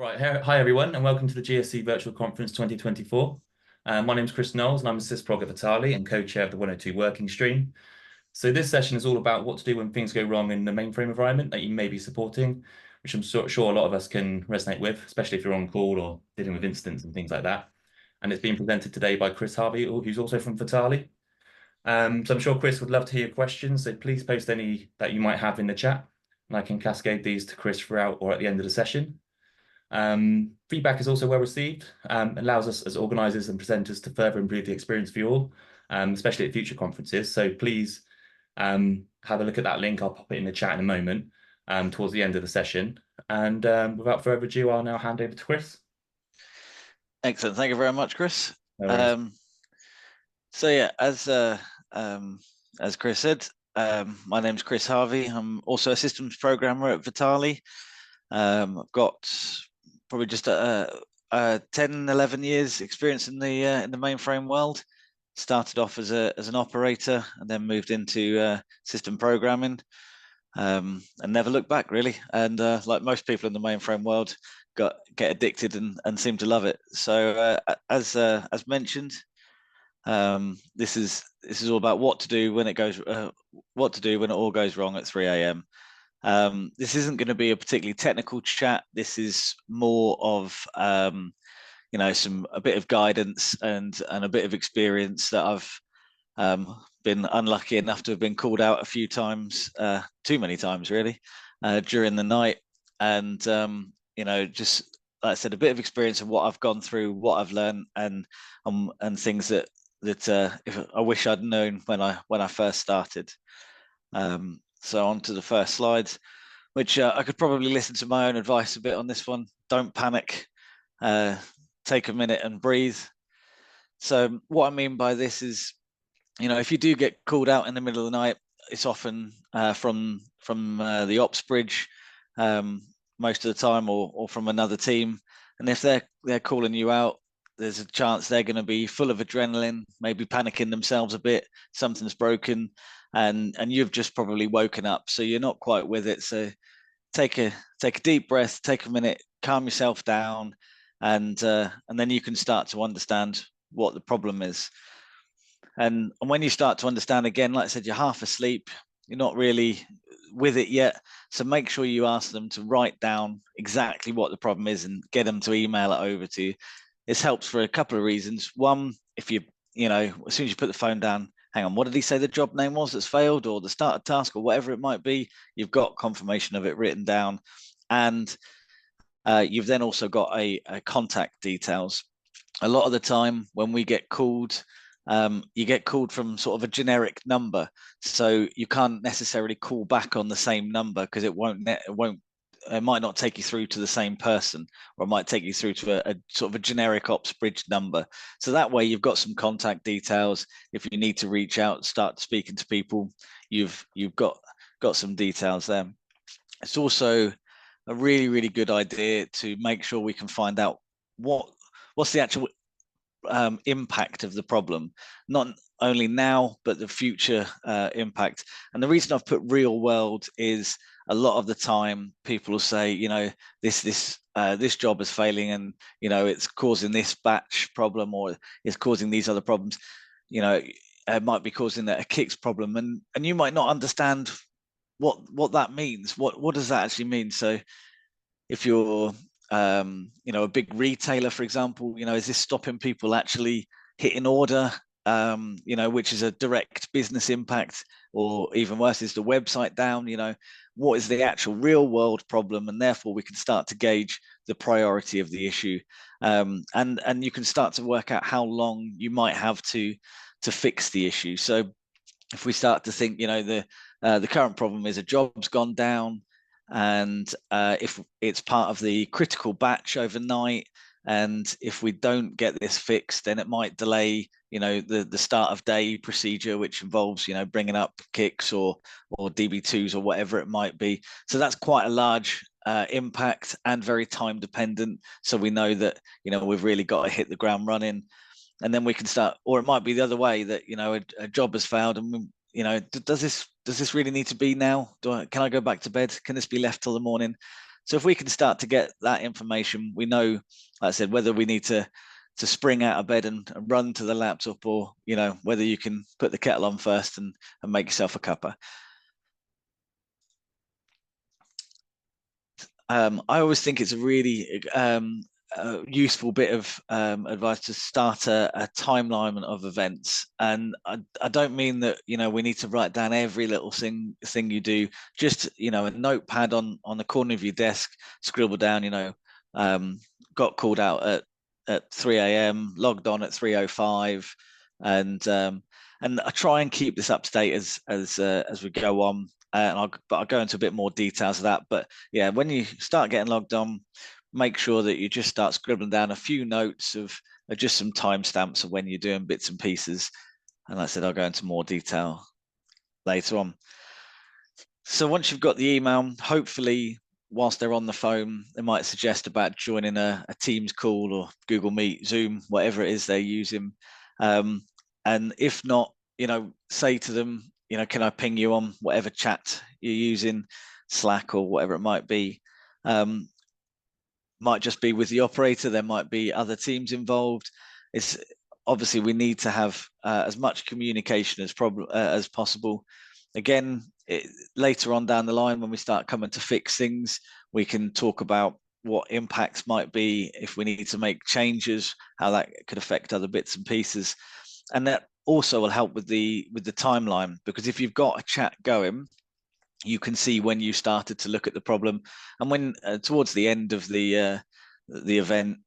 Right, hi everyone, and welcome to the GSC Virtual Conference 2024. My name is Chris Knowles, and I'm a SysProg at Vitali and co-chair of the 102 working stream. So this session is all about what to do when things go wrong in the mainframe environment that you may be supporting, which I'm sure a lot of us can resonate with, especially if you're on call or dealing with incidents and things like that. And it's being presented today by Chris Harvey, who's also from Vitali. So I'm sure Chris would love to hear your questions, so please post any that you might have in the chat, and I can cascade these to Chris throughout or at the end of the session. Feedback is also well received, allows us as organisers and presenters to further improve the experience for you all, especially at future conferences. So please have a look at that link. I'll pop it in the chat in a moment towards the end of the session. And without further ado, I'll now hand over to Chris. Excellent. Thank you very much, Chris. No worries. So yeah, as Chris said, my name's Chris Harvey. I'm also a systems programmer at Vitali. I've got probably just 10, 11 years experience in the mainframe world. Started off as an operator and then moved into system programming, and never looked back really. And like most people in the mainframe world, get addicted and seem to love it. So as mentioned, this is all about what to do when it all goes wrong at 3 a.m. This isn't going to be a particularly technical chat. This is more of a bit of guidance and a bit of experience that I've been unlucky enough to have been called out a few times, too many times really, during the night. And just like I said, a bit of experience of what I've gone through, what I've learned, and things that if I wish I'd known when I first started. So on to the first slides, which I could probably listen to my own advice a bit on this one. Don't panic. Take a minute and breathe. So what I mean by this is, if you do get called out in the middle of the night, it's often from the ops bridge, most of the time, or from another team. And if they're calling you out, there's a chance they're going to be full of adrenaline, maybe panicking themselves a bit. Something's broken, and you've just probably woken up, so you're not quite with it. So take a deep breath, take a minute, calm yourself down, and then you can start to understand what the problem is. And when you start to understand again, like I said, you're half asleep, you're not really with it yet. So make sure you ask them to write down exactly what the problem is and get them to email it over to you. This helps for a couple of reasons. One, if as soon as you put the phone down, hang on, what did he say the job name was that's failed, or the started task, or whatever it might be, you've got confirmation of it written down. And you've then also got a contact details. A lot of the time when we get called, you get called from sort of a generic number, so you can't necessarily call back on the same number because it might not take you through to the same person, or it might take you through to a sort of a generic ops bridge number. So that way you've got some contact details. If you need to reach out, start speaking to people, you've got some details there. It's also a really, really good idea to make sure we can find out what's the actual impact of the problem, not only now but the future impact. And the reason I've put real world is a lot of the time people will say, this job is failing, and it's causing this batch problem, or it's causing these other problems. It might be causing a kicks problem, and you might not understand what that means. What does that actually mean? So if you're a big retailer, for example, is this stopping people actually hitting order, which is a direct business impact, or even worse, is the website down? What is the actual real world problem? And therefore we can start to gauge the priority of the issue. And you can start to work out how long you might have to fix the issue. So if we start to think, the current problem is a job's gone down, and if it's part of the critical batch overnight, and if we don't get this fixed, then it might delay the start of day procedure, which involves bringing up kicks or DB2s or whatever it might be. So that's quite a large impact and very time dependent. So we know that we've really got to hit the ground running, and then we can start. Or it might be the other way, that a job has failed, and does this really need to be now? Can I go back to bed? Can this be left till the morning? So if we can start to get that information, we know, like I said, whether we need to spring out of bed and run to the laptop, or whether you can put the kettle on first and make yourself a cuppa. I always think it's a really useful bit of advice to start a timeline of events. And I don't mean that we need to write down every little thing you do. Just a notepad on the corner of your desk, scribble down got called out at 3 a.m, logged on at 3:05, and I try and keep this up to date as we go on. But I'll go into a bit more details of that. But yeah, when you start getting logged on, make sure that you just start scribbling down a few notes of just some timestamps of when you're doing bits and pieces. And like I said, I'll go into more detail later on. So once you've got the email, hopefully whilst they're on the phone, they might suggest about joining a Teams call or Google Meet, Zoom, whatever it is they're using. And if not, say to them, can I ping you on whatever chat you're using, Slack or whatever it might be. Might just be with the operator. There might be other teams involved. It's obviously we need to have as much communication as possible. Again, later on down the line, when we start coming to fix things, we can talk about what impacts might be if we need to make changes, how that could affect other bits and pieces. And that also will help with the timeline, because if you've got a chat going, you can see when you started to look at the problem, and when towards the end of the event,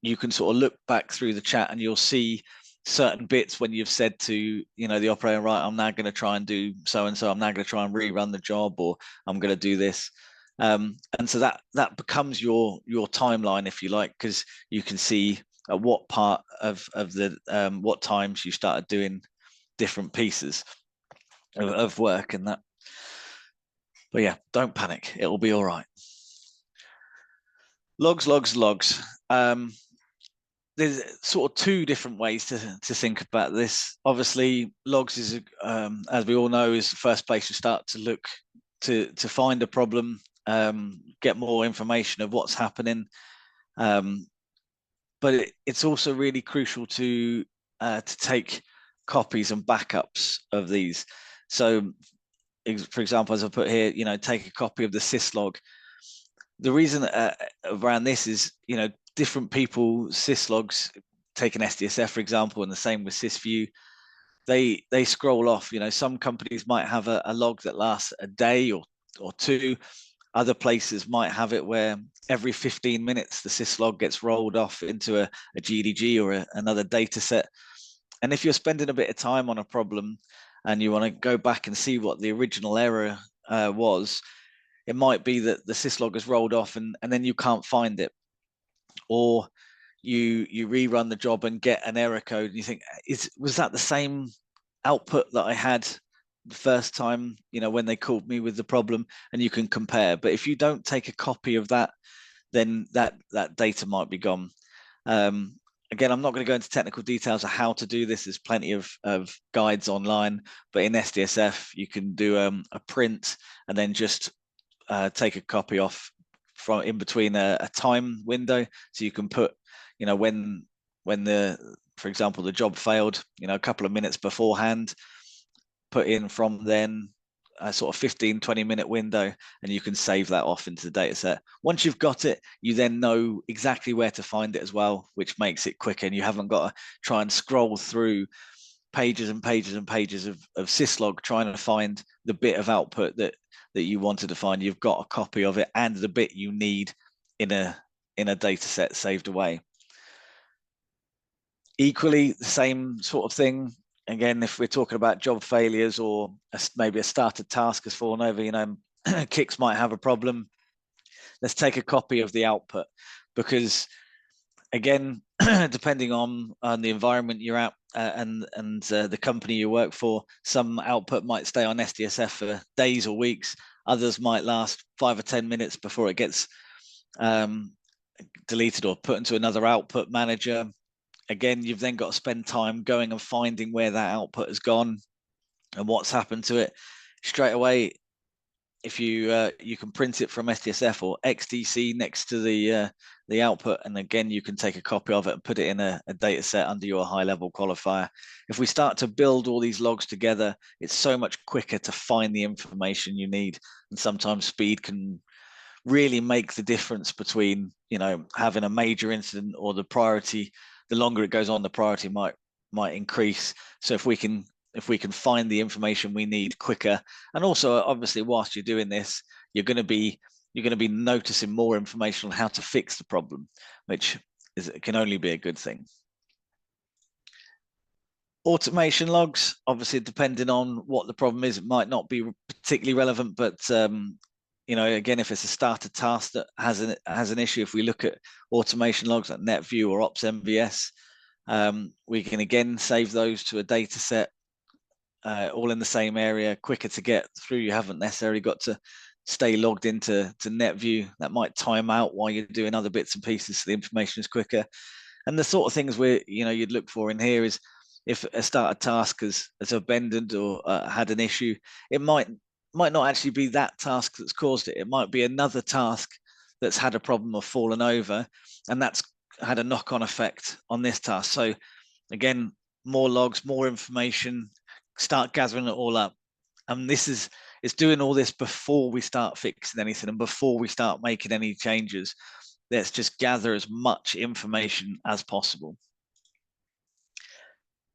you can sort of look back through the chat and you'll see certain bits when you've said to the operator, right, I'm now going to try and do so and so, I'm now going to try and rerun the job, or I'm going to do this. And so that becomes your timeline, if you like, because you can see at what part of the what times you started doing different pieces of work and that. But yeah, don't panic, it'll be all right. Logs. There's sort of two different ways to think about this. Obviously, logs is, as we all know, is the first place you start to look to find a problem, get more information of what's happening. But it's also really crucial to take copies and backups of these. So, for example, as I put here, take a copy of the syslog. The reason around this is, different people, syslogs, take an SDSF, for example, and the same with SysView, they scroll off. Some companies might have a log that lasts a day or two. Other places might have it where every 15 minutes the syslog gets rolled off into a GDG or another data set. And if you're spending a bit of time on a problem and you want to go back and see what the original error was, it might be that the syslog has rolled off and then you can't find it. Or you rerun the job and get an error code and you think, was that the same output that I had the first time, when they called me with the problem? And you can compare. But if you don't take a copy of that, then that data might be gone. Again, I'm not going to go into technical details of how to do this. There's plenty of guides online, but in SDSF, you can do a print and then just take a copy off from in between a time window. So you can put, when for example, the job failed, a couple of minutes beforehand, put in from then a sort of 15-20 minute window, and you can save that off into the data set. Once you've got it, you then know exactly where to find it as well, which makes it quicker, and you haven't got to try and scroll through pages and pages and pages of syslog trying to find the bit of output that you wanted to find. You've got a copy of it and the bit you need in a data set saved away. Equally, the same sort of thing. Again, if we're talking about job failures or maybe a started task has fallen over, Kix might have a problem. Let's take a copy of the output, because again, depending on the environment you're at and the company you work for, some output might stay on SDSF for days or weeks. Others might last 5 or 10 minutes before it gets deleted or put into another output manager. Again, you've then got to spend time going and finding where that output has gone and what's happened to it. Straight away, if you you can print it from SDSF or XDC next to the output, and again you can take a copy of it and put it in a data set under your high level qualifier. If we start to build all these logs together, it's so much quicker to find the information you need, and sometimes speed can really make the difference between, you know, having a major incident or the priority. The longer it goes on, the priority might increase. So if we can find the information we need quicker, and also obviously whilst you're doing this, you're going to be noticing more information on how to fix the problem, which can only be a good thing. Automation logs, obviously depending on what the problem is, it might not be particularly relevant, but you know, again, if it's a starter task that has an issue, if we look at automation logs like NetView or OpsMVS, we can again save those to a data set, all in the same area, quicker to get through. You haven't necessarily got to stay logged into NetView. That might time out while you're doing other bits and pieces, so the information is quicker. And the sort of things where, you know, you'd look for in here is if a starter task has abandoned or had an issue, it might not actually be that task that's caused it. It might be another task that's had a problem or fallen over, and that's had a knock-on effect on this task. So again, more logs, more information, start gathering it all up. And it's doing all this before we start fixing anything and before we start making any changes. Let's just gather as much information as possible.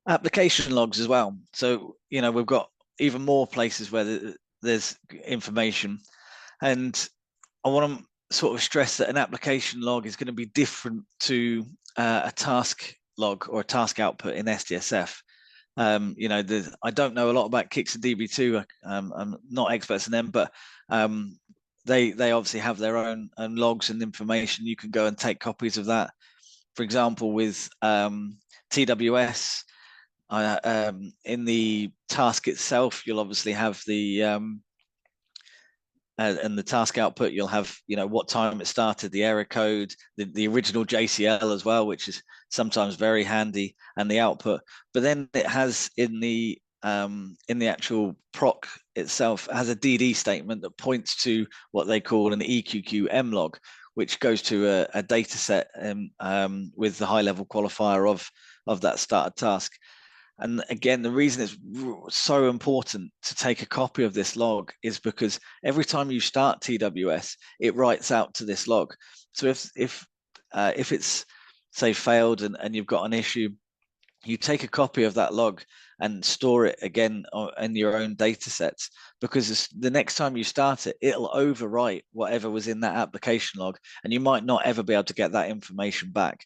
Application logs as well. So, you know, we've got even more places where there's information, and I want to sort of stress that an application log is going to be different to a task log or a task output in SDSF. You know, I don't know a lot about Kix and DB2. I'm not experts in them, but they obviously have their own logs and information. You can go and take copies of that. For example, with TWS, in the task itself, you'll obviously have the and the task output, you'll have, you know, what time it started, the error code, the original JCL as well, which is sometimes very handy, and the output. But then it has in the actual proc itself, it has a DD statement that points to what they call an EQQM log, which goes to a data set with the high level qualifier of that started task. And again, the reason it's so important to take a copy of this log is because every time you start TWS, it writes out to this log. So if it's, say, failed and you've got an issue, you take a copy of that log and store it again in your own data sets, because the next time you start it, it'll overwrite whatever was in that application log, and you might not ever be able to get that information back.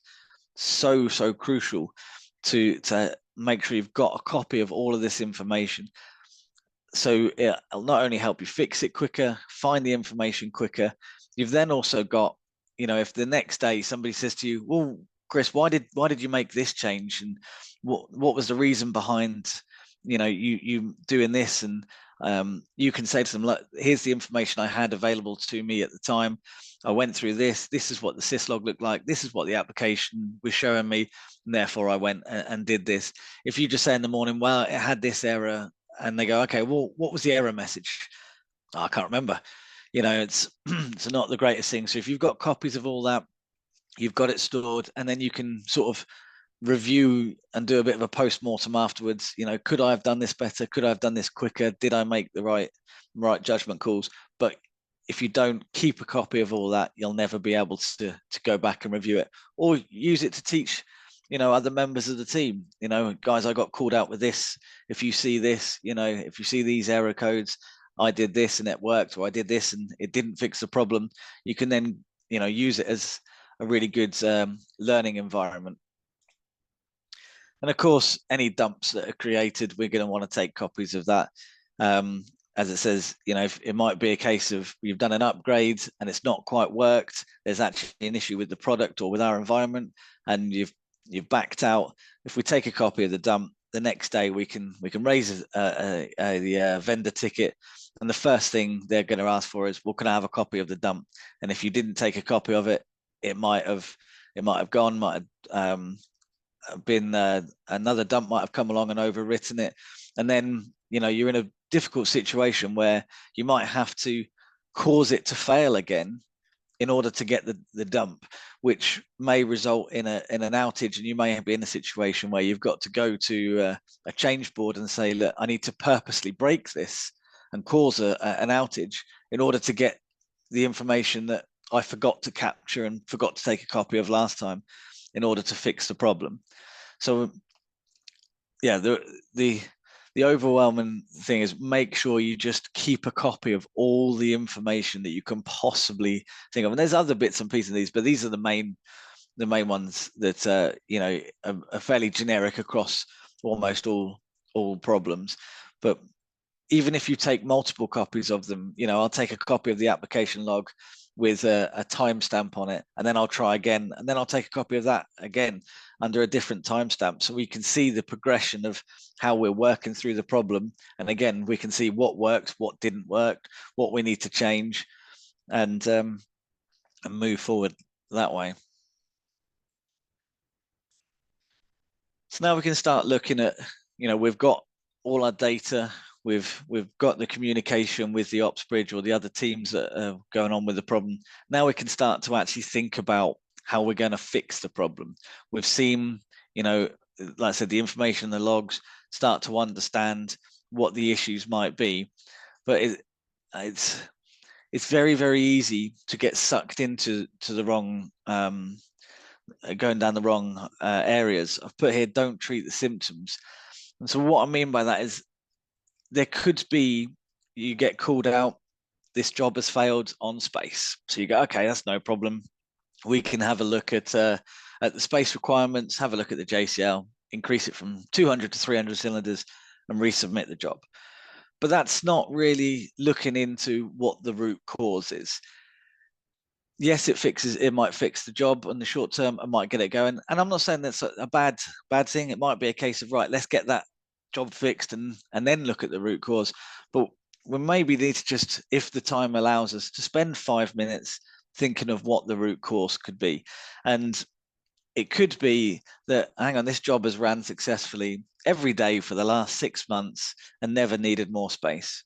So crucial to make sure you've got a copy of all of this information. So it'll not only help you fix it quicker, find the information quicker, you've then also got, you know, if the next day somebody says to you, well, Chris, why did you make this change, and what was the reason behind, you know, you doing this? And you can say to them, look, here's the information I had available to me at the time. I went through this. This is what the syslog looked like. This is what the application was showing me, and therefore I went and did this. If you just say in the morning, well, it had this error, and they go, okay, well, what was the error message? Oh, I can't remember. You know, it's not the greatest thing. So if you've got copies of all that, you've got it stored, and then you can sort of review and do a bit of a post-mortem afterwards. You know, could I have done this better? Could I have done this quicker? Did I make the right judgment calls? But if you don't keep a copy of all that, you'll never be able to go back and review it, or use it to teach, you know, other members of the team. You know, guys, I got called out with this. If you see this, you know, if you see these error codes, I did this and it worked, or I did this and it didn't fix the problem. You can then, you know, use it as a really good learning environment. And of course, any dumps that are created, we're going to want to take copies of that. As it says, you know, it might be a case of you've done an upgrade and it's not quite worked. There's actually an issue with the product or with our environment, and you've backed out. If we take a copy of the dump, the next day we can raise the vendor ticket, and the first thing they're going to ask for is, well, can I have a copy of the dump? And if you didn't take a copy of it, it might have gone, been another dump might have come along and overwritten it, and then you're in a difficult situation where you might have to cause it to fail again in order to get the dump, which may result in an outage, and you may be in a situation where you've got to go to a change board and say, look, I need to purposely break this and cause an outage in order to get the information that I forgot to capture and forgot to take a copy of last time in order to fix the problem. So yeah, the overwhelming thing is make sure you just keep a copy of all the information that you can possibly think of. And there's other bits and pieces of these, but these are the main ones that are fairly generic across almost all problems. But even if you take multiple copies of them, I'll take a copy of the application log with a timestamp on it, and then I'll try again, and then I'll take a copy of that again under a different timestamp, so we can see the progression of how we're working through the problem. And again, we can see what works, what didn't work, what we need to change, and move forward that way. So now we can start looking at, we've got all our data, we've got the communication with the ops bridge or the other teams that are going on with the problem. Now we can start to actually think about how we're going to fix the problem. We've seen, like I said, the information in the logs, start to understand what the issues might be, but it's very, very easy to get sucked into the wrong going down the wrong areas. I've put here, don't treat the symptoms. And so what I mean by that is there could be, you get called out, this job has failed on space. So you go, okay, that's no problem. We can have a look at the space requirements, have a look at the JCL, increase it from 200 to 300 cylinders and resubmit the job. But that's not really looking into what the root cause is. Yes, it might fix the job on the short term and might get it going. And I'm not saying that's a bad thing. It might be a case of, right, let's get that job fixed and then look at the root cause. But we maybe need to just, if the time allows us, to spend 5 minutes thinking of what the root cause could be. And it could be that, hang on, this job has ran successfully every day for the last 6 months and never needed more space.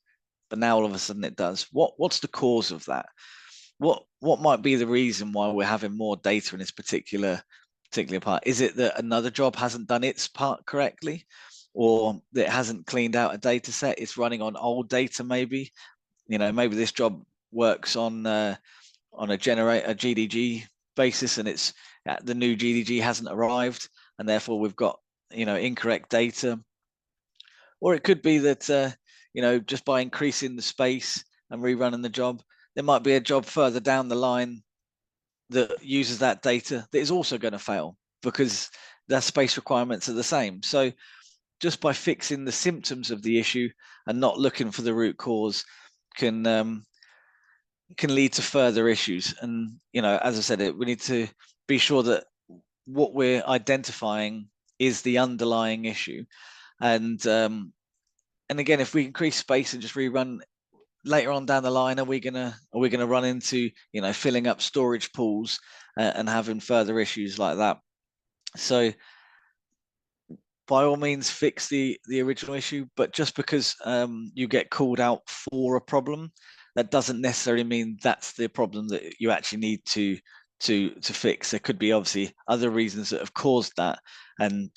But now all of a sudden it does. What's the cause of that? What might be the reason why we're having more data in this particular part? Is it that another job hasn't done its part correctly, or that it hasn't cleaned out a data set? It's running on old data, maybe. Maybe this job works on a GDG basis, and it's the new GDG hasn't arrived, and therefore we've got incorrect data. Or it could be that just by increasing the space and rerunning the job, there might be a job further down the line that uses that data that is also going to fail because their space requirements are the same. So just by fixing the symptoms of the issue and not looking for the root cause can lead to further issues. And as I said, we need to be sure that what we're identifying is the underlying issue. And again, if we increase space and just rerun later on down the line, are we gonna run into filling up storage pools and having further issues like that? So by all means fix the original issue, but just because you get called out for a problem, that doesn't necessarily mean that's the problem that you actually need to fix. There could be obviously other reasons that have caused that, and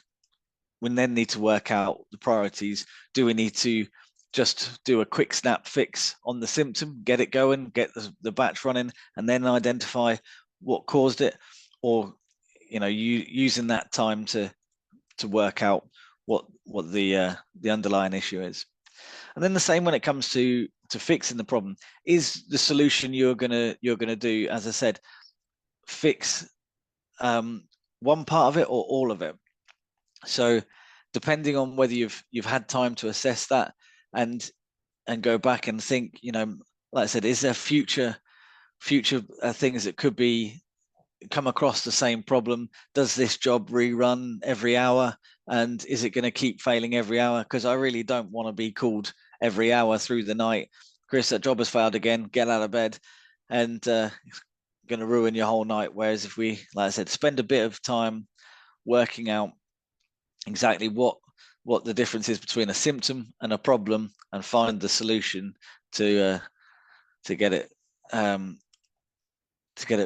we then need to work out the priorities. Do we need to just do a quick snap fix on the symptom, get it going, get the batch running, and then identify what caused it? Or using that time to work out what the underlying issue is. And then the same when it comes to fixing the problem. Is the solution you're gonna do, as I said, fix one part of it or all of it? So depending on whether you've had time to assess that and go back and think, like I said, is there future things that could be come across the same problem? Does this job rerun every hour, and is it going to keep failing every hour? Because I really don't want to be called every hour through the night, Chris, that job has failed again, get out of bed, and it's going to ruin your whole night. Whereas if we, like I said, spend a bit of time working out exactly what the difference is between a symptom and a problem, and find the solution to get it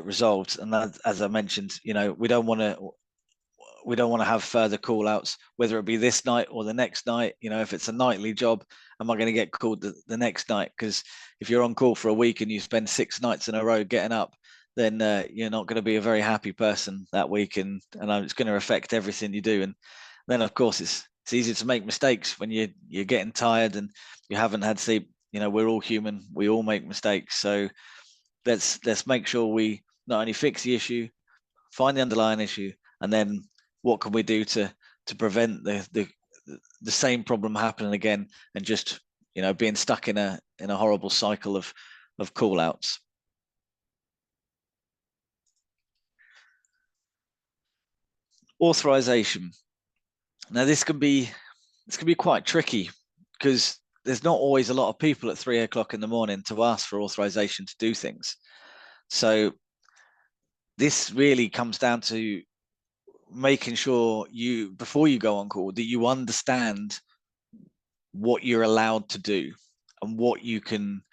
resolved. And that, as I mentioned, we don't want to have further call outs, whether it be this night or the next night. If it's a nightly job, am I going to get called the next night? Because if you're on call for a week and you spend 6 nights in a row getting up, then you're not going to be a very happy person that week, and it's going to affect everything you do. And then, of course, it's easy to make mistakes when you're getting tired and you haven't had sleep. We're all human. We all make mistakes. So let's make sure we not only fix the issue, find the underlying issue, and then what can we do to prevent the same problem happening again, and just being stuck in a horrible cycle of call outs. Authorization. Now this can be quite tricky, because there's not always a lot of people at 3 o'clock in the morning to ask for authorization to do things. So this really comes down to making sure before you go on call, that you understand what you're allowed to do and what you can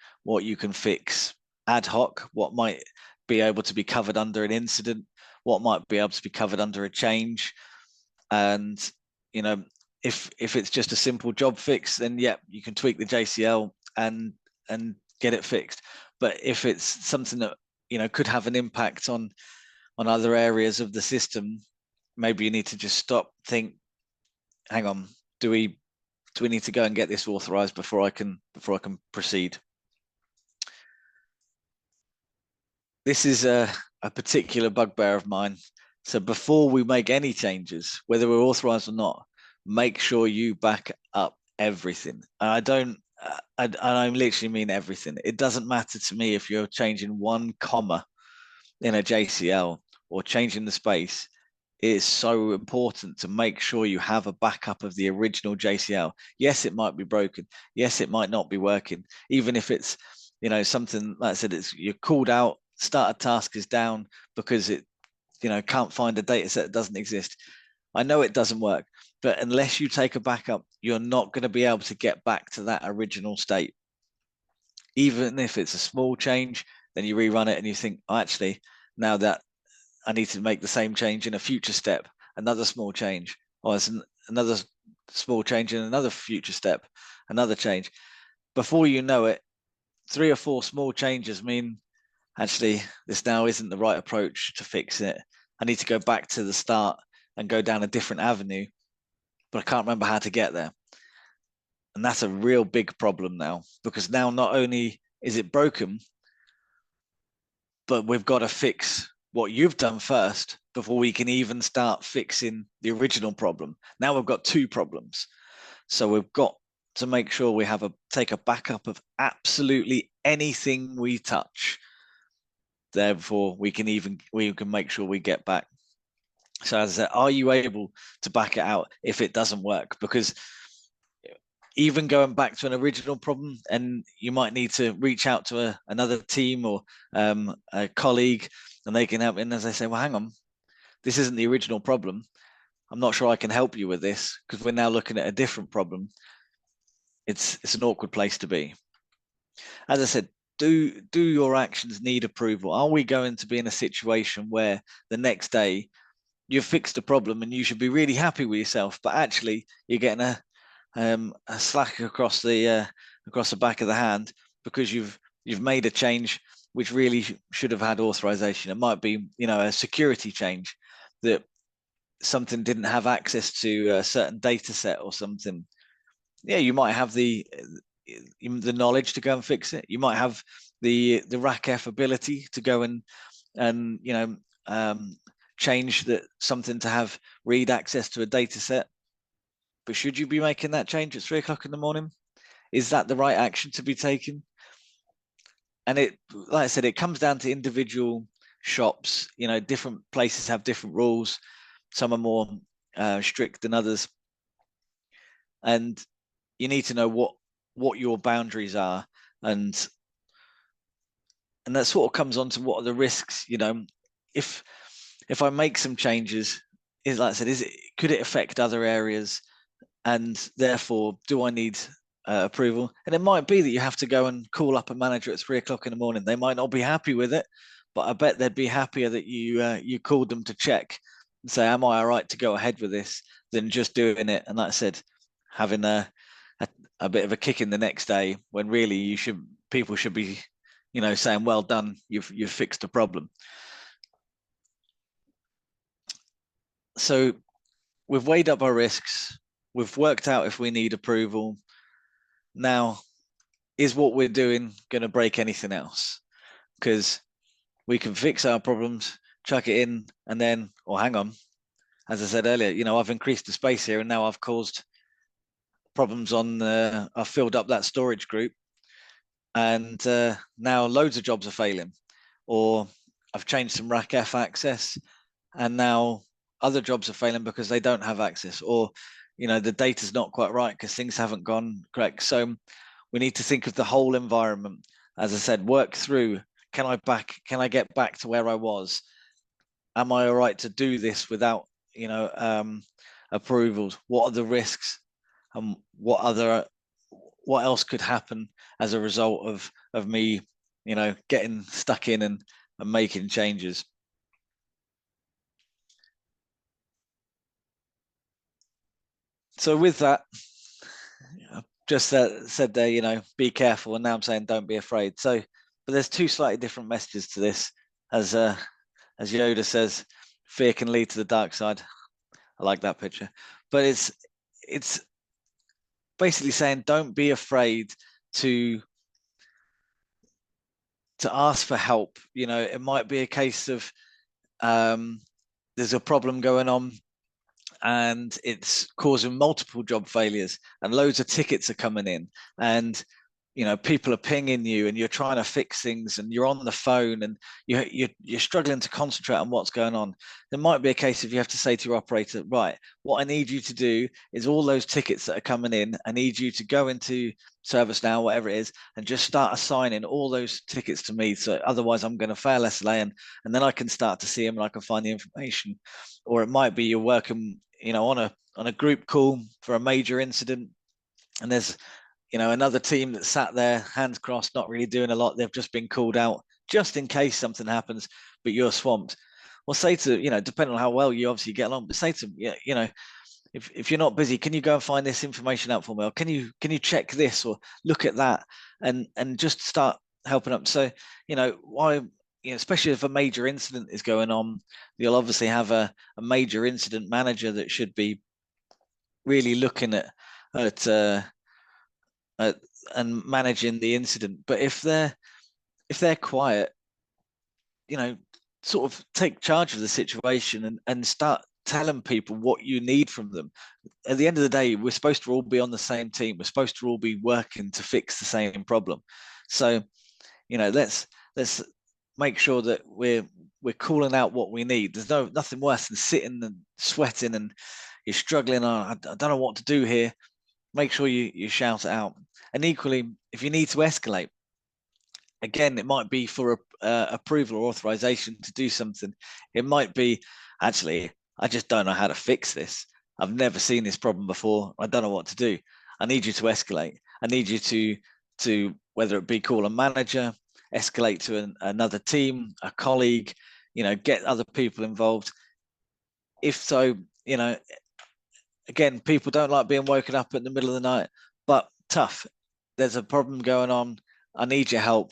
fix ad hoc, what might be able to be covered under an incident, what might be able to be covered under a change. And if it's just a simple job fix, then you can tweak the JCL and get it fixed. But if it's something that could have an impact on other areas of the system, maybe you need to just stop, think, hang on, do we need to go and get this authorized before I can proceed? This is a particular bugbear of mine. So before we make any changes, whether we're authorized or not, make sure you back up everything. And I literally mean everything. It doesn't matter to me if you're changing one comma in a JCL or changing the space. It is so important to make sure you have a backup of the original JCL. Yes, it might be broken. Yes, it might not be working. Even if it's, something like I said, you're called out, start a task is down because it, can't find a data set that doesn't exist. I know it doesn't work, but unless you take a backup, you're not going to be able to get back to that original state. Even if it's a small change, then you rerun it and you think, oh, actually, now that I need to make the same change in a future step, another small change, or it's another small change in another future step, another change. Before you know it, 3 or 4 small changes mean, actually, this now isn't the right approach to fix it. I need to go back to the start and go down a different avenue, but I can't remember how to get there. And that's a real big problem now, because now not only is it broken, but we've got to fix what you've done first before we can even start fixing the original problem. Now we've got 2 problems. So we've got to make sure we take a backup of absolutely anything we touch. Therefore, we can make sure we get back. So as I said, are you able to back it out if it doesn't work? Because even going back to an original problem, and you might need to reach out to another team or a colleague, and they can help. And as I say, well, hang on, this isn't the original problem. I'm not sure I can help you with this because we're now looking at a different problem. It's an awkward place to be. As I said, do your actions need approval? Are we going to be in a situation where the next day you've fixed a problem and you should be really happy with yourself, but actually you're getting a slack across the back of the hand because you've made a change which really should have had authorization? It might be a security change, that something didn't have access to a certain data set or something. Yeah, you might have the knowledge to go and fix it. You might have the RACF ability to go and change something to have read access to a data set. But should you be making that change at 3 o'clock in the morning? Is that the right action to be taken? And like I said, it comes down to individual shops. Different places have different rules. Some are more strict than others. And you need to know what your boundaries are. And that sort of comes on to what are the risks. If I make some changes, is, like I said, could it affect other areas? And therefore, do I need approval? And it might be that you have to go and call up a manager at 3 o'clock in the morning. They might not be happy with it, but I bet they'd be happier that you called them to check and say, am I all right to go ahead with this, than just doing it. And like I said, having a bit of a kick in the next day, when really people should be, saying, well done, you've fixed the problem. So we've weighed up our risks. We've worked out if we need approval. Now, is what we're doing going to break anything else? Because we can fix our problems, chuck it in, and then, or hang on, as I said earlier, I've increased the space here, and now I've caused problems I've filled up that storage group, and now loads of jobs are failing. Or I've changed some rack F access, and now other jobs are failing because they don't have access, or the data's not quite right because things haven't gone correct. So we need to think of the whole environment. As I said, work through, can I get back to where I was? Am I all right to do this without approvals? What are the risks, and what else could happen as a result of me getting stuck in and making changes? So with that, just said there, be careful, and now I'm saying don't be afraid. So, but there's two slightly different messages to this. As Yoda says, fear can lead to the dark side. I like that picture, but it's basically saying don't be afraid to ask for help. It might be a case of there's a problem going on, and it's causing multiple job failures, and loads of tickets are coming in, and people are pinging you, and you're trying to fix things, and you're on the phone, and you're struggling to concentrate on what's going on. There might be a case if you have to say to your operator, right, what I need you to do is all those tickets that are coming in, I need you to go into ServiceNow, whatever it is, and just start assigning all those tickets to me. So otherwise I'm going to fail SLA, and then I can start to see them and I can find the information. Or it might be you're working on a group call for a major incident, and there's another team that sat there, hands crossed, not really doing a lot. They've just been called out just in case something happens, but you're swamped. Well, say to, depending on how well you obviously get along, but say to, if you're not busy, can you go and find this information out for me? Or can you check this or look at that, and just start helping up. So, why, especially if a major incident is going on, you'll obviously have a major incident manager that should be really looking at and managing the incident. But if they're quiet, sort of take charge of the situation and start telling people what you need from them. At the end of the day, we're supposed to all be on the same team. We're supposed to all be working to fix the same problem. So, let's make sure that we're calling out what we need. There's nothing worse than sitting and sweating and you're struggling. I don't know what to do here. Make sure you shout it out. And equally, if you need to escalate, again, it might be for approval or authorization to do something. It might be, actually, I just don't know how to fix this. I've never seen this problem before. I don't know what to do. I need you to escalate. I need you to whether it be call a manager, escalate to another team, a colleague, get other people involved. If so, again, people don't like being woken up in the middle of the night, but tough. There's a problem going on. I need your help.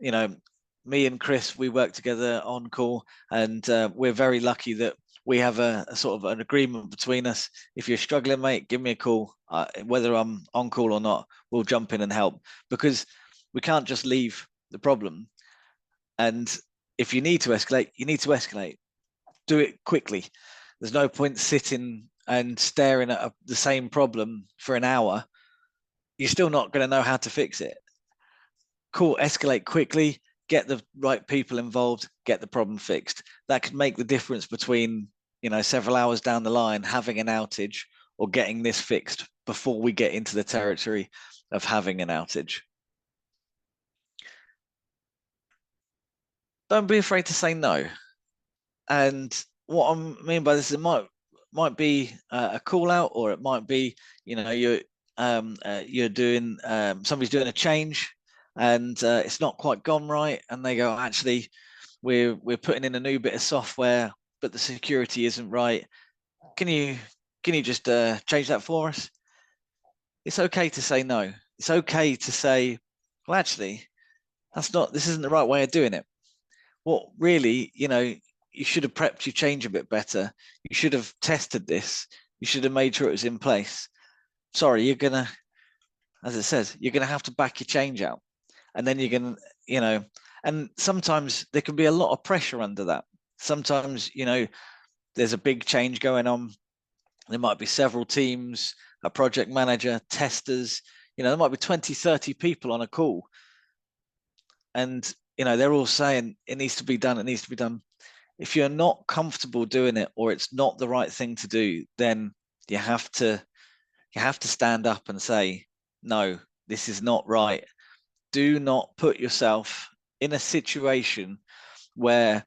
Me and Chris, we work together on call, and we're very lucky that we have a sort of an agreement between us. If you're struggling, mate, give me a call. Whether I'm on call or not, we'll jump in and help, because we can't just leave the problem. And if you need to escalate, you need to escalate. Do it quickly. There's no point sitting and staring at the same problem for an hour. You're still not going to know how to fix it. Cool, escalate quickly, get the right people involved, get the problem fixed. That could make the difference between, several hours down the line having an outage or getting this fixed before we get into the territory of having an outage. Don't be afraid to say no. And what I mean by this, it might might be a call out, or it might be, you know, you're doing somebody's doing a change, and it's not quite gone right, and they go, actually, we're putting in a new bit of software, but the security isn't right. Can you just change that for us? It's okay to say no. It's okay to say, well, actually, this isn't the right way of doing it. What really, you know, you should have prepped your change a bit better. You should have tested this. You should have made sure it was in place. Sorry, you're gonna, as it says, you're gonna have to back your change out, and then you're gonna, you know, and sometimes there can be a lot of pressure under that. Sometimes, you know, there's a big change going on. There might be several teams, a project manager, testers, you know, there might be 20, 30 people on a call. And, you know, they're all saying it needs to be done, it needs to be done. If you're not comfortable doing it, or it's not the right thing to do, then you have to stand up and say, no, this is not right. Do not put yourself in a situation where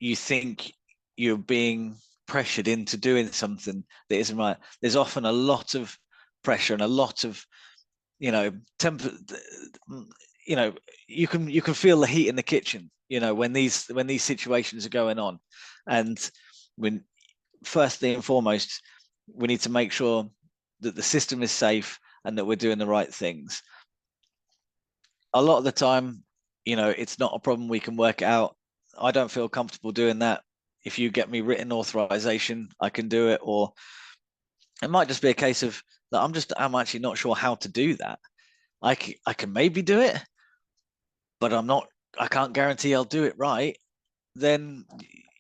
you think you're being pressured into doing something that isn't right. There's often a lot of pressure and a lot of, you know, temper. You know, you can feel the heat in the kitchen, you know, when these situations are going on. And when, firstly and foremost, we need to make sure that the system is safe and that we're doing the right things. A lot of the time, you know, it's not a problem, we can work it out. I don't feel comfortable doing that. If you get me written authorization, I can do it. Or it might just be a case of that I'm actually not sure how to do that. I can maybe do it, but I can't guarantee I'll do it right. Then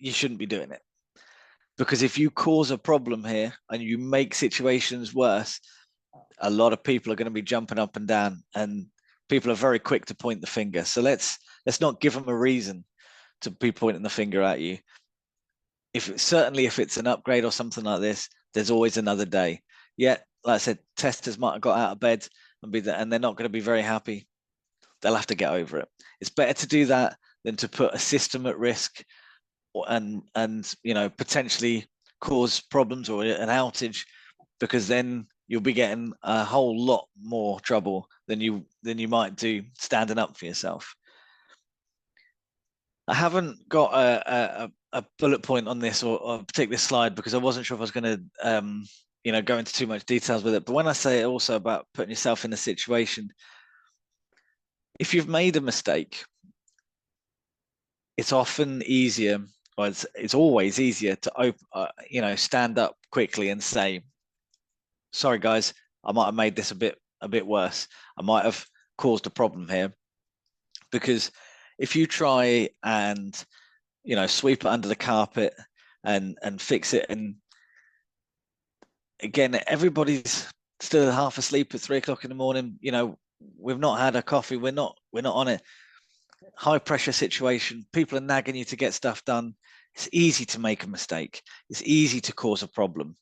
you shouldn't be doing it. Because if you cause a problem here and you make situations worse, a lot of people are going to be jumping up and down, and people are very quick to point the finger. So let's not give them a reason to be pointing the finger at you. Certainly if it's an upgrade or something like this, there's always another day. Yeah, like I said, testers might have got out of bed and they're not going to be very happy. They'll have to get over it. It's better to do that than to put a system at risk, and you know, potentially cause problems or an outage, because then you'll be getting a whole lot more trouble than you might do standing up for yourself. I haven't got a bullet point on this or a particular slide, because I wasn't sure if I was going to you know, go into too much details with it. But when I say also about putting yourself in a situation, if you've made a mistake, it's often easier, or it's always easier to you know, stand up quickly and say, sorry guys, I might have made this a bit worse. I might have caused a problem here. Because if you try and, you know, sweep it under the carpet and fix it, and again, everybody's still half asleep at 3 o'clock in the morning, you know, we've not had a coffee, we're not on it. High pressure situation, people are nagging you to get stuff done. It's easy to make a mistake. It's easy to cause a problem.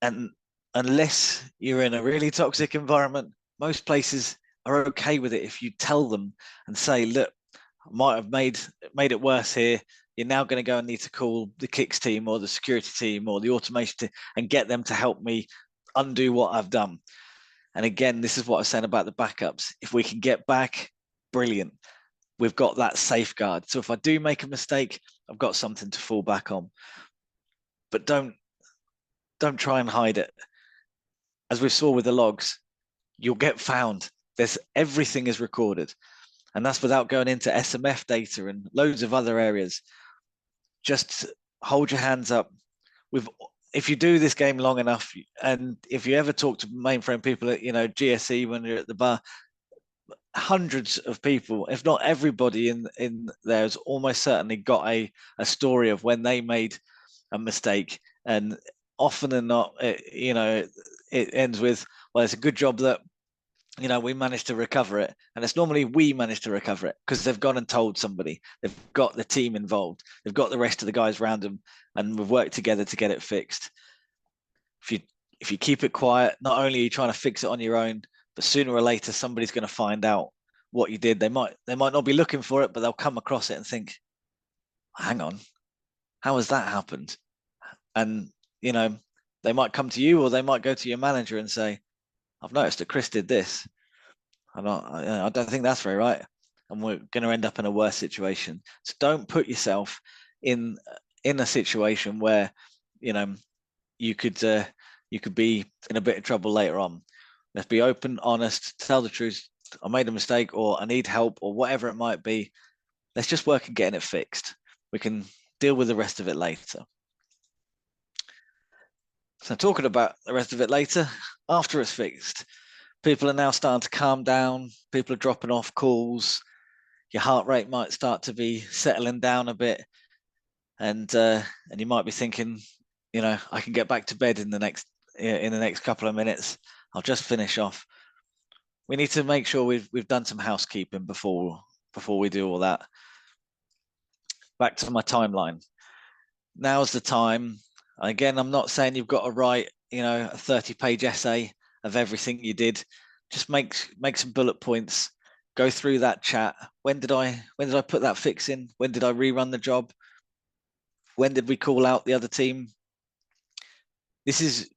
And unless you're in a really toxic environment, most places are okay with it if you tell them and say, look, I might have made it worse here. You're now going to go and need to call the kicks team or the security team or the automation team and get them to help me undo what I've done. And again, this is what I was saying about the backups. If we can get back, brilliant. We've got that safeguard. So if I do make a mistake, I've got something to fall back on. But don't try and hide it. As we saw with the logs, you'll get found. Everything is recorded. And that's without going into SMF data and loads of other areas. Just hold your hands up. If you do this game long enough, and if you ever talk to mainframe people at, you know, GSE when you're at the bar, hundreds of people, if not everybody in there, has almost certainly got a story of when they made a mistake. And often than not, you know, it ends with, well, it's a good job that, you know, we managed to recover it. And it's normally we managed to recover it because they've gone and told somebody. They've got the team involved. They've got the rest of the guys around them, and we've worked together to get it fixed. If you keep it quiet, not only are you trying to fix it on your own, but sooner or later somebody's going to find out what you did. They might not be looking for it, but they'll come across it and think, hang on, how has that happened? And, you know, they might come to you, or they might go to your manager and say, I've noticed that Chris did this. I don't think that's very right. And we're going to end up in a worse situation. So don't put yourself in a situation where, you know, you could be in a bit of trouble later on. Let's be open, honest, tell the truth. I made a mistake, or I need help, or whatever it might be. Let's just work on getting it fixed. We can deal with the rest of it later. So talking about the rest of it later, after it's fixed, people are now starting to calm down. People are dropping off calls. Your heart rate might start to be settling down a bit, and you might be thinking, you know, I can get back to bed in the next couple of minutes. I'll just finish off. We need to make sure we've done some housekeeping before we do all that. Back to my timeline. Now's the time. Again, I'm not saying you've got to write, you know, a 30-page essay of everything you did. Just make some bullet points. Go through that chat. When did I put that fix in? When did I rerun the job? When did we call out the other team? This is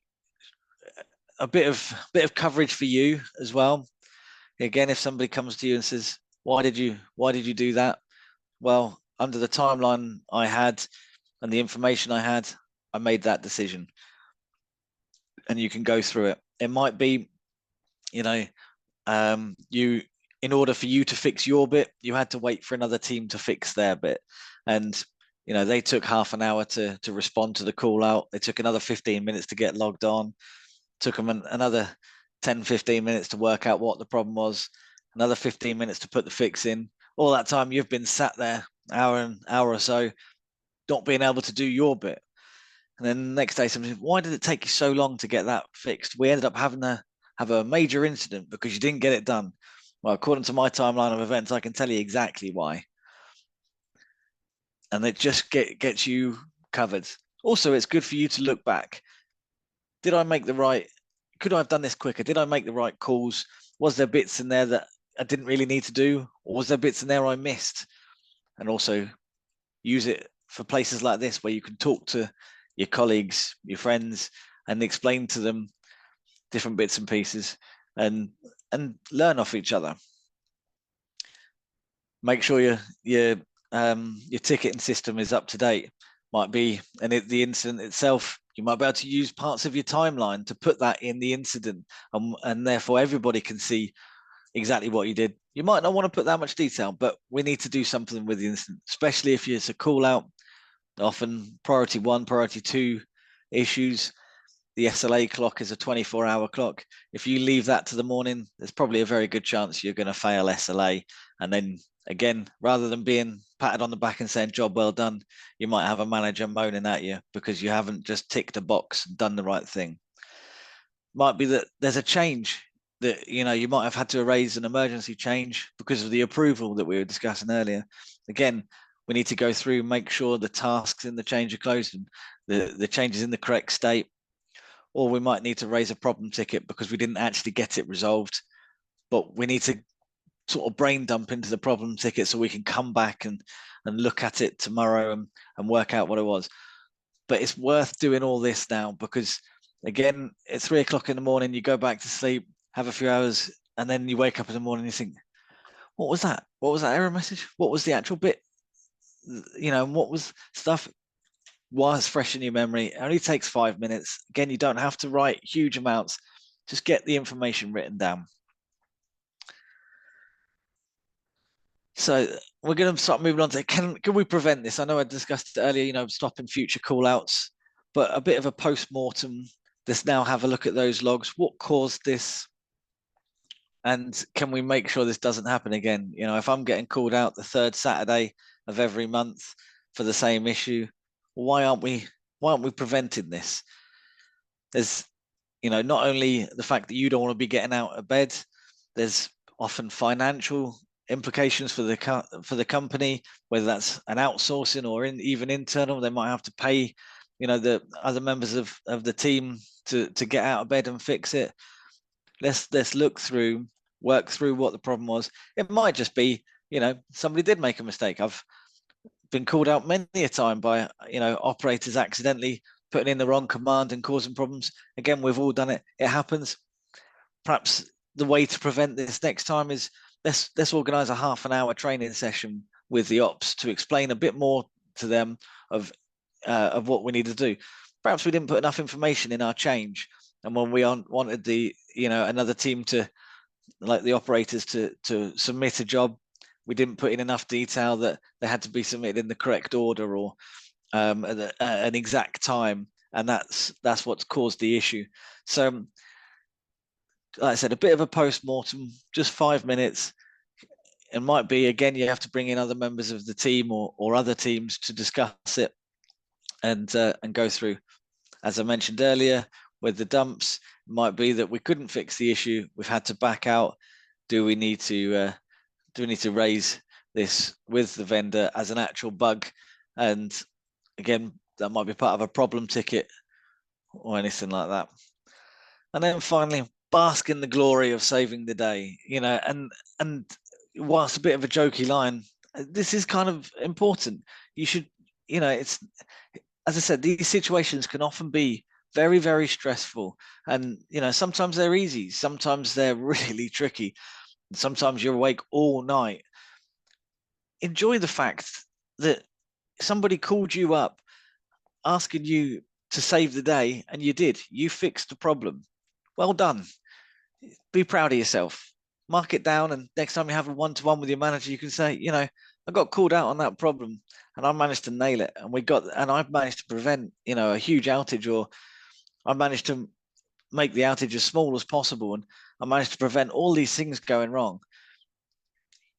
a bit of coverage for you as well. Again, if somebody comes to you and says, why did you do that? Well, under the timeline I had and the information I had, I made that decision. And you can go through it. It might be, you know, in order for you to fix your bit, you had to wait for another team to fix their bit. And, you know, they took half an hour to respond to the call out. They took another 15 minutes to get logged on. Took them another 10, 15 minutes to work out what the problem was. Another 15 minutes to put the fix in. All that time you've been sat there, hour or so, not being able to do your bit. And then the next day, somebody said, why did it take you so long to get that fixed? We ended up having to have a major incident because you didn't get it done. Well, according to my timeline of events, I can tell you exactly why. And it just gets you covered. Also, it's good for you to look back. Could I have done this quicker? Did I make the right calls? Was there bits in there that I didn't really need to do? Or was there bits in there I missed? And also use it for places like this where you can talk to your colleagues, your friends, and explain to them different bits and pieces and learn off each other. Make sure your ticketing system is up to date. Might be, and the incident itself, you might be able to use parts of your timeline to put that in the incident, and therefore everybody can see exactly what you did. You might not want to put that much detail, but we need to do something with the incident, especially if it's a call out. Often priority 1, priority 2 issues. The SLA clock is a 24-hour clock. If you leave that to the morning, there's probably a very good chance you're going to fail SLA. And then again, rather than being patted on the back and saying job well done, you might have a manager moaning at you because you haven't just ticked a box and done the right thing. Might be that there's a change that, you know, you might have had to raise an emergency change because of the approval that we were discussing earlier. Again, we need to go through, make sure the tasks in the change are closed and the change is in the correct state. Or we might need to raise a problem ticket because we didn't actually get it resolved. But we need to sort of brain dump into the problem ticket so we can come back and look at it tomorrow and work out what it was. But it's worth doing all this now because, again, it's 3 o'clock in the morning, you go back to sleep, have a few hours, and then you wake up in the morning and you think, what was that? What was that error message? What was the actual bit? You know, what was stuff? While it's fresh in your memory, it only takes 5 minutes. Again, you don't have to write huge amounts. Just get the information written down. So we're going to start moving on to, can we prevent this? I know I discussed it earlier, you know, stopping future call outs, but a bit of a post-mortem. Let's now have a look at those logs. What caused this? And can we make sure this doesn't happen again? You know, if I'm getting called out the 3rd Saturday of every month for the same issue, why aren't we preventing this? There's, you know, not only the fact that you don't want to be getting out of bed, there's often financial implications for the company, whether that's an outsourcing or even internal. They might have to pay, you know, the other members of the team to get out of bed and fix it. Let's work through what the problem was. It might just be, you know, somebody did make a mistake. I've been called out many a time by, you know, operators accidentally putting in the wrong command and causing problems. Again, we've all done it. It happens. Perhaps the way to prevent this next time is let's organize a half an hour training session with the ops to explain a bit more to them of what we need to do. Perhaps we didn't put enough information in our change, and when we wanted the another team to, like the operators, to submit a job, we didn't put in enough detail that they had to be submitted in the correct order or at an exact time, and that's what's caused the issue. So, like I said, a bit of a post-mortem, just 5 minutes. It might be, again, you have to bring in other members of the team or other teams to discuss it and go through. As I mentioned earlier, with the dumps, it might be that we couldn't fix the issue. We've had to back out. Do we need to raise this with the vendor as an actual bug? And again, that might be part of a problem ticket or anything like that. And then finally, bask in the glory of saving the day. And whilst a bit of a jokey line, this is kind of important. You should, it's, as I said, these situations can often be very, very stressful. And, sometimes they're easy. Sometimes they're really tricky. Sometimes you're awake all night. Enjoy the fact that somebody called you up asking you to save the day, and you did. You fixed the problem. Well done. Be proud of yourself. Mark it down, and next time you have a one-to-one with your manager, you can say, I got called out on that problem and I managed to nail it, and I've managed to prevent, a huge outage, or I managed to make the outage as small as possible, and I managed to prevent all these things going wrong.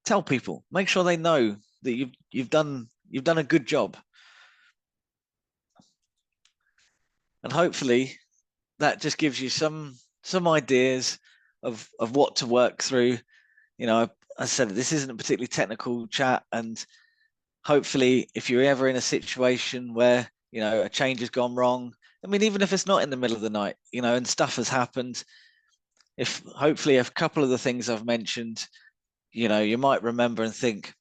Tell people, make sure they know that you've done a good job. And hopefully that just gives you some ideas of what to work through. As I said, this isn't a particularly technical chat, and hopefully if you're ever in a situation where a change has gone wrong, I mean, even if it's not in the middle of the night, and stuff has happened, if hopefully a couple of the things I've mentioned, you might remember and think,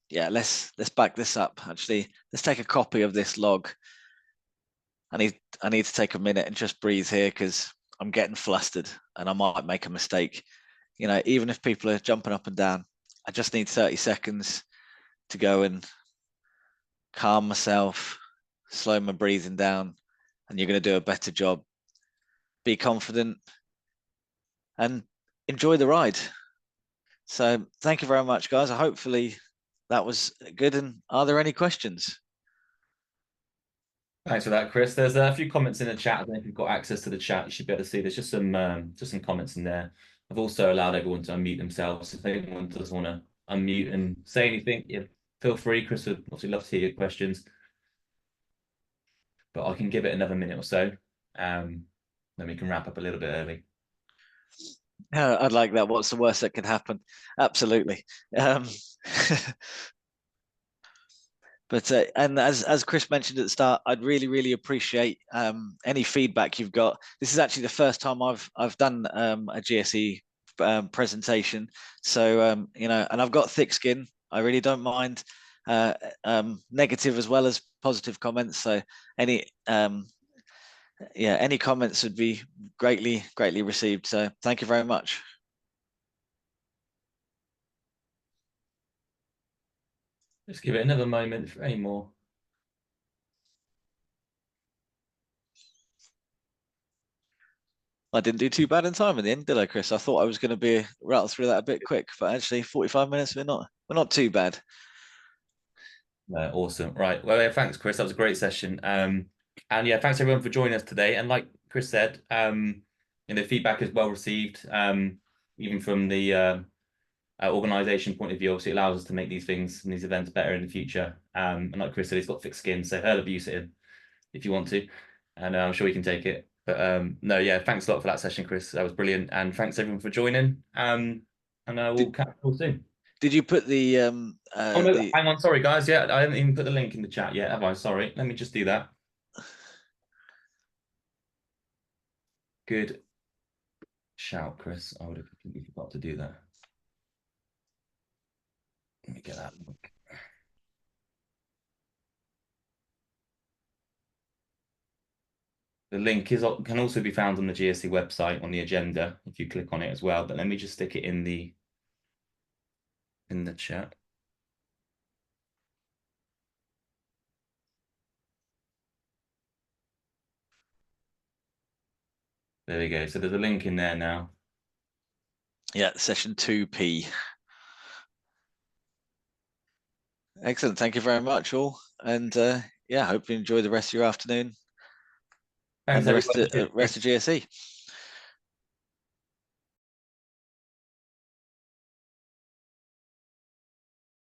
yeah, let's back this up. Actually, let's take a copy of this log. I need to take a minute and just breathe here, because I'm getting flustered and I might make a mistake. Even if people are jumping up and down, I just need 30 seconds to go and calm myself, slow my breathing down, and you're going to do a better job. Be confident and enjoy the ride. So thank you very much, guys. Hopefully that was good. And are there any questions? Thanks for that, Chris. There's a few comments in the chat. I don't know if you've got access to the chat. You should be able to see. There's just some comments in there. I've also allowed everyone to unmute themselves. If anyone does want to unmute and say anything, yeah, feel free. Chris would obviously love to hear your questions. But I can give it another minute or so. Then we can wrap up a little bit early. I'd like that. What's the worst that could happen? Absolutely. But and as Chris mentioned at the start, I'd really appreciate any feedback you've got. This is actually the first time I've done a GSE presentation, so and I've got thick skin. I really don't mind negative as well as positive comments. So any any comments would be greatly received. So thank you very much. Just give it another moment for any more. I didn't do too bad in time in the end, did I, Chris? I thought I was going to be rattle through that a bit quick, but actually 45 minutes, we're not too bad. Awesome. Right. Well, yeah, thanks, Chris. That was a great session. And yeah, thanks everyone for joining us today. And like Chris said, feedback is well received, even from the organization point of view. Obviously, it allows us to make these things and these events better in the future. And like Chris said, he's got thick skin, so hurl abuse at him if you want to, and I'm sure he can take it. But no, yeah, thanks a lot for that session, Chris. That was brilliant, and thanks everyone for joining. And we'll catch you all soon. Did you put the oh no, hang on, sorry guys. Yeah, I haven't even put the link in the chat yet, have I? Sorry. Let me just do that. Good shout, Chris. I would have completely forgot to do that. Let me get that link. The link can also be found on the GSE website on the agenda if you click on it as well. But let me just stick it in the chat. There we go. So there's a link in there now. Yeah, session 2P. Excellent. Thank you very much, all. And yeah, hope you enjoy the rest of your afternoon Thanks, and the rest everybody. of GSE.